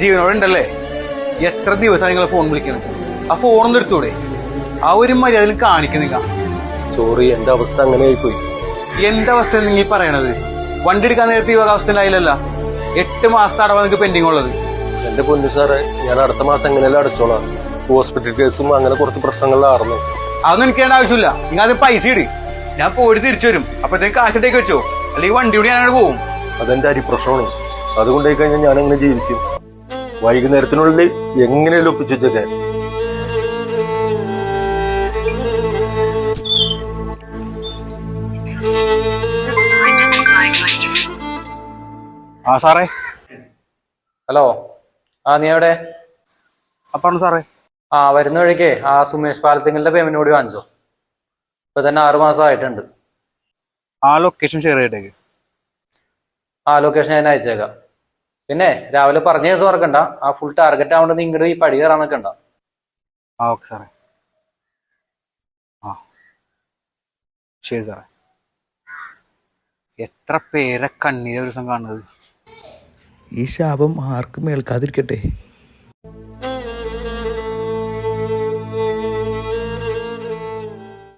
ജീവനോടുണ്ടല്ലേ? എത്ര ദിവസം നിങ്ങൾ ഫോൺ വിളിക്കണം? ആ ഫോണൊന്നും എടുത്തൂടെ? ആ ഒരു മര്യാദ കാണിക്കുന്നില്ല. സോറി, എന്റെ അവസ്ഥ അങ്ങനെ ആയിപ്പോയി. എന്തവസ്ഥ നിങ്ങൾ പറയണത്? വണ്ടി എടുക്കാൻ നേരത്തെ ഈ വക അവസ്ഥ ഉണ്ടായില്ലല്ല. 8 മാസത്തെ അടവാ നിങ്ങൾക്ക് പെൻഡിങ് ഉള്ളത്. എന്റെ പൊന്നു സാറേ, ഞാൻ അടുത്ത മാസം എങ്ങനെയല്ല അടച്ചോളാം. ഹോസ്പിറ്റൽ കേസും അങ്ങനെ കുറച്ച് പ്രശ്നങ്ങളിലായിരുന്നു. അതൊന്നും എനിക്ക് വേണ്ട ആവശ്യമില്ല. നിങ്ങൾ അത് പൈസ ഇട്, ഞാൻ പോയിട്ട് തിരിച്ചു വരും. അപ്പഴത്തേക്ക് കാശിട്ടേക്ക് വെച്ചോ, അല്ലെങ്കിൽ വണ്ടി കൂടി ഞാനവിടെ പോകും. അതെന്റെ അരിപ്രശ്നമാണ്. അതുകൊണ്ടായി കഴിഞ്ഞാൽ ഞാൻ എങ്ങനെ ജീവിക്കും? വൈകുന്നേരത്തിനുള്ളിൽ എങ്ങനെയല്ലോ ഒപ്പിച്ചേക്കാൻ. ആ സാറേ. ഹലോ, നീ എവിടെ? പറഞ്ഞു സാറേ. വരുന്ന വഴിക്കേ ആ സുമേഷ് പാലത്തിങ്ങളുടെ പേയ്മെന്റ് കൂടി വാങ്ങിച്ചോ. ഇപ്പൊ തന്നെ 6 മാസം ആയിട്ടുണ്ട്. ആ ലൊക്കേഷൻ ഷെയർ ചെയ്തേക്ക്. ലൊക്കേഷൻ ഞാൻ അയച്ചേക്കാം. പിന്നെ രാവിലെ പറഞ്ഞ ദിവസം ഓർക്കണ്ട, ആ ഫുൾ ടാർഗറ്റ് ആവുകൊണ്ട് നിങ്ങളുടെ ഈ പടി കയറാൻ നിൽക്കണ്ട. ഓക്കെ സാറേ. ശരി സാറേ. എത്ര പേരെ കണ്ണീരെ ഒരു ദിവസം കാണുന്നത്. ഈ ശാപം ആർക്കും ഏൽക്കാതിരിക്കട്ടെ.